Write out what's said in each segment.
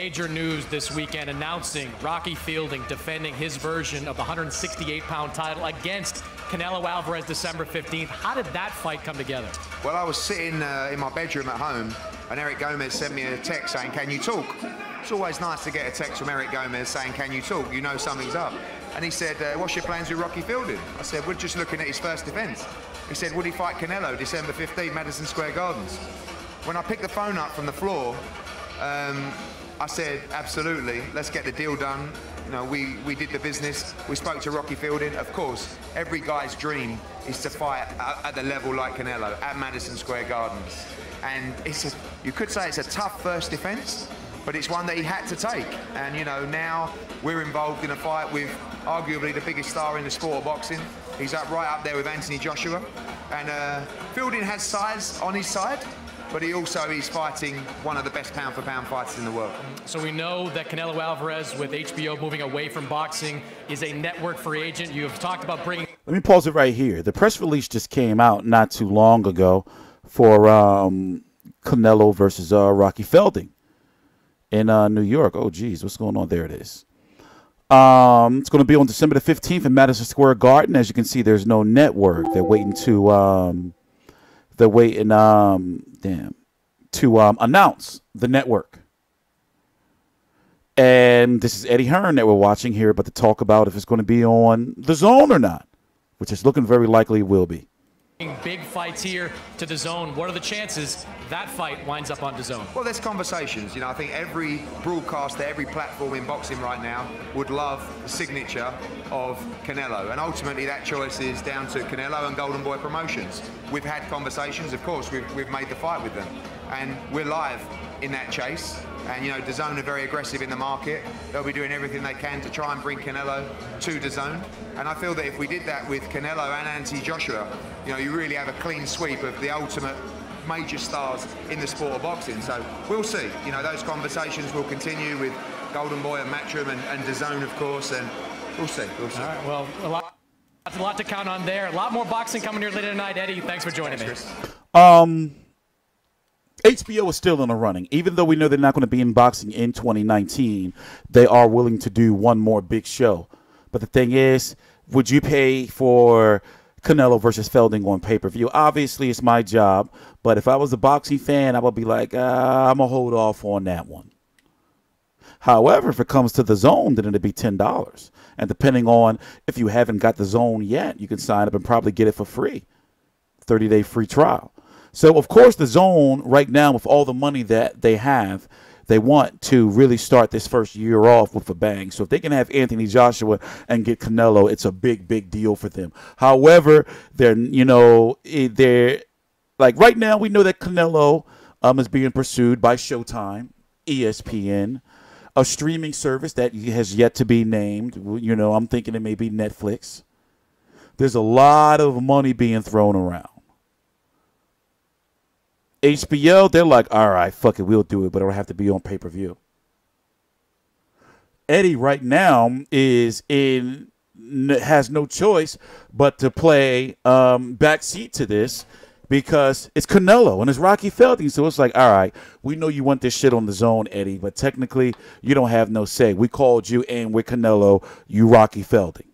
major news this weekend announcing Rocky Fielding defending his version of the 168-pound title against Canelo Alvarez December 15th. How did that fight come together? Well, I was sitting in my bedroom at home, and Eric Gomez sent me a text saying, "Can you talk?" It's always nice to get a text from Eric Gomez saying, "Can you talk? You know something's up." And he said, "What's your plans with Rocky Fielding?" I said, "We're just looking at his first defense." He said, "Would he fight Canelo December 15th, Madison Square Gardens?" When I picked the phone up from the floor, I said, "Absolutely, let's get the deal done." You know, we did the business. We spoke to Rocky Fielding. Of course, every guy's dream is to fight at the level like Canelo at Madison Square Gardens. And you could say it's a tough first defense, but it's one that he had to take. And you know, now we're involved in a fight with arguably the biggest star in the sport of boxing. He's right up there with Anthony Joshua. And Fielding has size on his side, but he also is fighting one of the best pound-for-pound fighters in the world. So we know that Canelo Alvarez, with HBO moving away from boxing, is a network free agent. You have talked about bringing... Let me pause it right here. The press release just came out not too long ago for Canelo versus Rocky Fielding in New York. Oh, geez, what's going on? There it is. It's going to be on December the 15th in Madison Square Garden. As you can see, there's no network. They're waiting to... They're waiting to announce the network. And this is Eddie Hearn that we're watching here, but to talk about if it's going to be on Dazn or not, which is looking very likely it will be. Big fights here to Dazn. What are the chances that fight winds up on Dazn? Well, there's conversations. You know, I think every broadcaster, every platform in boxing right now would love the signature of Canelo. And ultimately that choice is down to Canelo and Golden Boy Promotions. We've had conversations, of course, we've made the fight with them. And we're live in that chase. And, you know, Dazn are very aggressive in the market. They'll be doing everything they can to try and bring Canelo to Dazn. And I feel that if we did that with Canelo and Anthony Joshua, you know, you really have a clean sweep of the ultimate major stars in the sport of boxing. So we'll see. You know, those conversations will continue with Golden Boy and Matchroom and Dazn, of course, and we'll see. We'll see. All right, well, a lot to count on there. A lot more boxing coming here later tonight. Eddie, thanks for joining me. HBO is still in the running. Even though we know they're not going to be in boxing in 2019, they are willing to do one more big show. But the thing is, would you pay for Canelo versus Fielding on pay-per-view? Obviously, it's my job. But if I was a boxing fan, I would be like, I'm going to hold off on that one. However, if it comes to Dazn, then it'd be $10. And depending on if you haven't got Dazn yet, you can sign up and probably get it for free. 30-day free trial. So, of course, Dazn right now, with all the money that they have, they want to really start this first year off with a bang. So if they can have Anthony Joshua and get Canelo, it's a big, big deal for them. However, they're like right now, we know that Canelo is being pursued by Showtime, ESPN, a streaming service that has yet to be named. You know, I'm thinking it may be Netflix. There's a lot of money being thrown around. HBO, they're like, all right, fuck it, we'll do it, but it'll have to be on pay-per-view. Eddie right now has no choice but to play backseat to this because it's Canelo and it's Rocky Fielding. So it's like, all right, we know you want this shit on Dazn, Eddie, but technically you don't have no say. We called you and we're Canelo, you Rocky Fielding.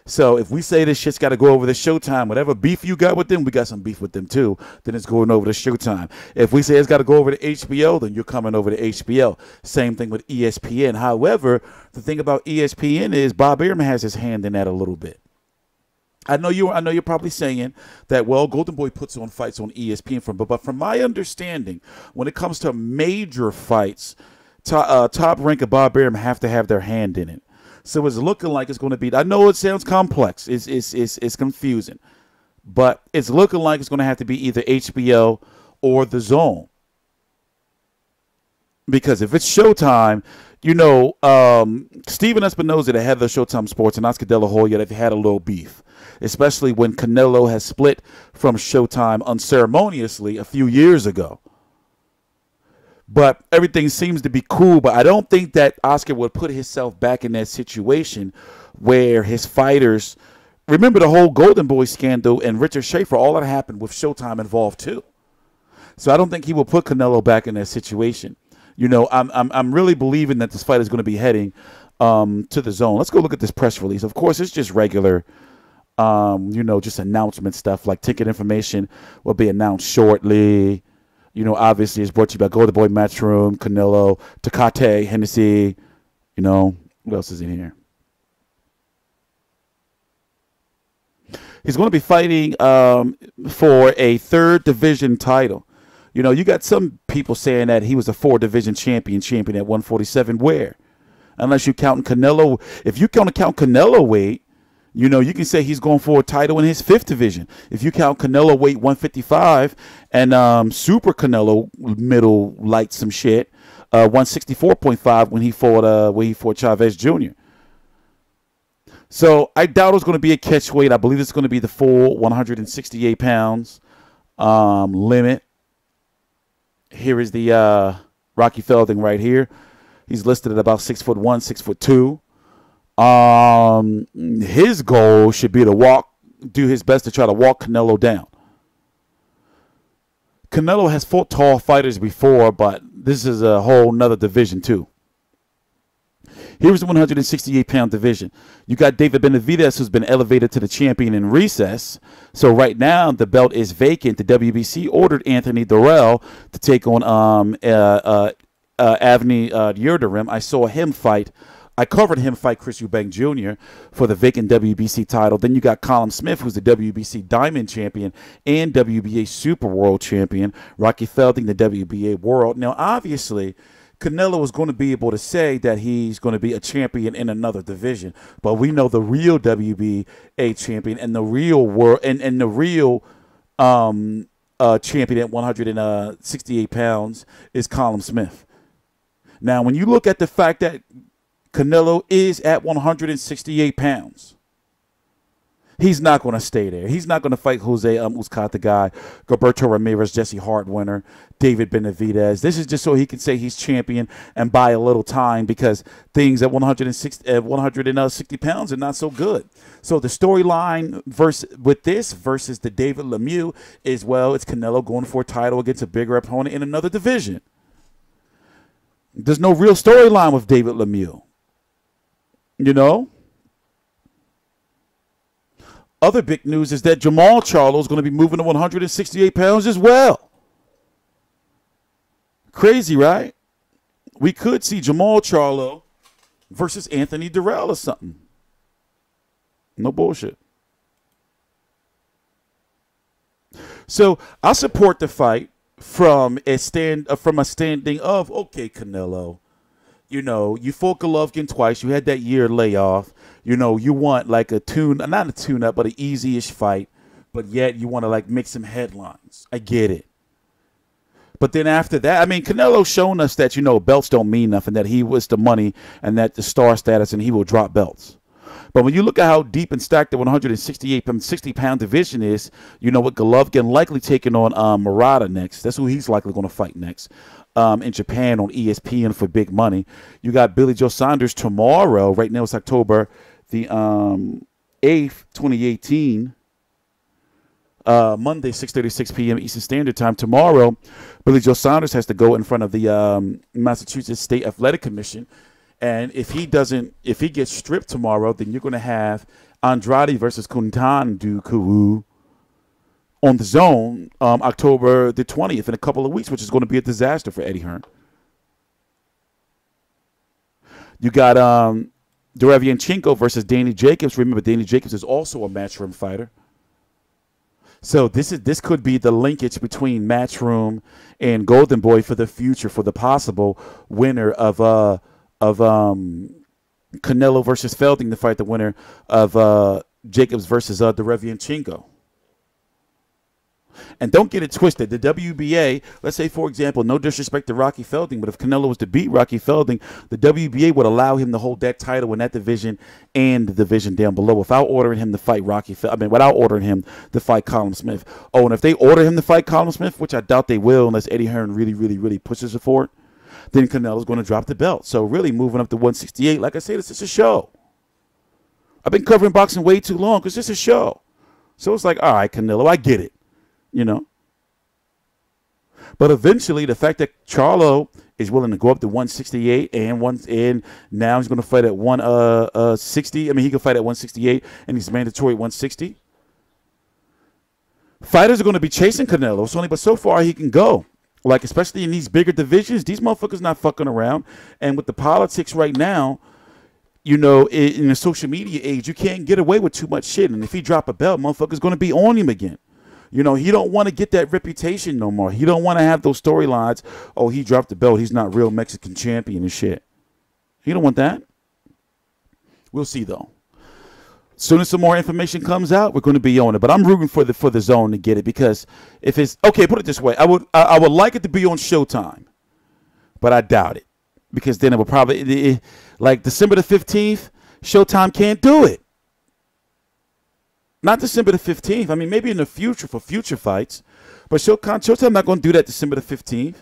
So if we say this shit's got to go over to Showtime, whatever beef you got with them, we got some beef with them too, then it's going over to Showtime. If we say it's got to go over to HBO, then you're coming over to HBO. Same thing with ESPN. However, the thing about ESPN is Bob Arum has his hand in that a little bit. I know you're probably saying that, well, Golden Boy puts on fights on ESPN, but from my understanding, when it comes to major fights, Top Rank and Bob Arum have to have their hand in it. So it's looking like it's going to be, I know it sounds complex, it's confusing, but it's looking like it's going to have to be either HBO or Dazn. Because if it's Showtime, you know, Steven Espinoza, the head of Showtime Sports, and Oscar De La Hoya, they've had a little beef, especially when Canelo has split from Showtime unceremoniously a few years ago. But everything seems to be cool. But I don't think that Oscar would put himself back in that situation where his fighters, remember the whole Golden Boy scandal and Richard Schaefer, all that happened with Showtime involved too. So I don't think he will put Canelo back in that situation. You know, I'm really believing that this fight is going to be heading to the zone. Let's go look at this press release. Of course, it's just regular, you know, just announcement stuff, like ticket information will be announced shortly. You know, obviously it's brought to you by Golden Boy Matchroom, Canelo, Tecate, Hennessy. You know, what else is in here? He's going to be fighting for a 3rd division title. You know, you got some people saying that he was a 4-division champion at 147. Where? Unless you count Canelo. If you count Canelo weight, you know, you can say he's going for a title in his 5th division. If you count Canelo weight 155 and Super Canelo middle light some shit, 164.5 when he fought Chavez Jr. So I doubt it's going to be a catch weight. I believe it's going to be the full 168 pounds limit. Here is the Rocky Fielding right here. He's listed at about 6'1", 6'2". His goal should be to do his best to try to walk Canelo down. Canelo has fought tall fighters before, but this is a whole nother division too. Here's the 168-pound division. You got David Benavidez, who's been elevated to the champion in recess. So right now, the belt is vacant. The WBC ordered Anthony Durrell to take on Avni Yildirim. I saw him fight. I covered him fight Chris Eubank Jr. for the vacant WBC title. Then you got Colin Smith, who's the WBC Diamond Champion and WBA Super World Champion. Rocky Fielding, the WBA World. Now, obviously, Canelo is going to be able to say that he's going to be a champion in another division, but we know the real WBA champion and the real world and the real champion at 168 pounds is Colin Smith. Now, when you look at the fact that Canelo is at 168 pounds, he's not going to stay there. He's not going to fight Jose Uzcata guy, Gilberto Ramirez, Jesse Hart winner, David Benavidez. This is just so he can say he's champion and buy a little time because things at 160 pounds are not so good. So the storyline versus the David Lemieux is, well, it's Canelo going for a title against a bigger opponent in another division. There's no real storyline with David Lemieux. You know? Other big news is that Jamal Charlo is going to be moving to 168 pounds as well. Crazy, right? We could see Jamal Charlo versus Anthony Durrell or something. No bullshit. So I support the fight from a standing of, okay, Canelo, you know, you fought Golovkin twice. You had that year layoff. You know, you want like not a tune-up, but an easy-ish fight. But yet you want to like make some headlines. I get it. But then after that, I mean, Canelo's shown us that, you know, belts don't mean nothing, that he was the money and that the star status and he will drop belts. But when you look at how deep and stacked the 60-pound division is, you know, with Golovkin likely taking on Murata next. That's who he's likely going to fight next. In Japan on ESPN for big money. You got Billy Joe Saunders tomorrow. Right now it's October the 8th, 2018. Monday, 6:36 p.m. Eastern Standard Time. Tomorrow, Billy Joe Saunders has to go in front of the Massachusetts State Athletic Commission. And if he gets stripped tomorrow, then you're going to have Andrade versus Kuntan Duku on the zone October the 20th in a couple of weeks, which is going to be a disaster for Eddie Hearn. You got Derevyanchenko versus Danny Jacobs. Remember, Danny Jacobs is also a Matchroom fighter. So this could be the linkage between Matchroom and Golden Boy for the future, for the possible winner of Canelo versus Fielding to fight the winner of Jacobs versus Derevyanchenko. And don't get it twisted. The WBA, let's say, for example, no disrespect to Rocky Fielding, but if Canelo was to beat Rocky Fielding, the WBA would allow him to hold that title in that division and the division down below without ordering him to fight without ordering him to fight Colin Smith. Oh, and if they order him to fight Colin Smith, which I doubt they will unless Eddie Hearn really pushes it for it, then Canelo's going to drop the belt. So really moving up to 168, like I said, it's just a show. I've been covering boxing way too long because it's just a show. So it's like, all right, Canelo, I get it. You know, But eventually, the fact that Charlo is willing to go up to 168 and now he's going to fight at 160. I mean, he can fight at 168 and he's mandatory 160. Fighters are going to be chasing Canelo, but so far he can go. Like, especially in these bigger divisions, these motherfuckers not fucking around. And with the politics right now, you know, in the social media age, you can't get away with too much shit. And if he drop a belt, motherfucker's going to be on him again. You know, he don't want to get that reputation no more. He don't want to have those storylines. Oh, he dropped the belt. He's not real Mexican champion and shit. He don't want that. We'll see, though. As soon as some more information comes out, we're going to be on it. But I'm rooting for the zone to get it, because if it's okay, put it this way, I would like it to be on Showtime, but I doubt it, because then it will probably like December the 15th. Showtime can't do it. Not December the 15th. I mean, maybe in the future for future fights, but Showtime not going to do that December the 15th.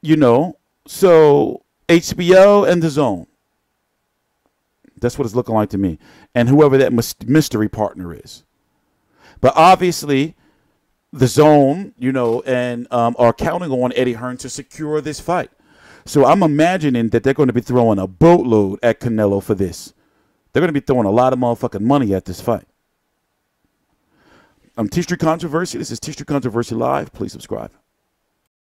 You know, so HBO and the Zone. That's what it's looking like to me. And whoever that mystery partner is. But obviously, the Zone, you know, and are counting on Eddie Hearn to secure this fight. So I'm imagining that they're going to be throwing a boatload at Canelo for this. They're going to be throwing a lot of motherfucking money at this fight. I'm TstreeT Controversy. This is TstreeT Controversy Live. Please subscribe.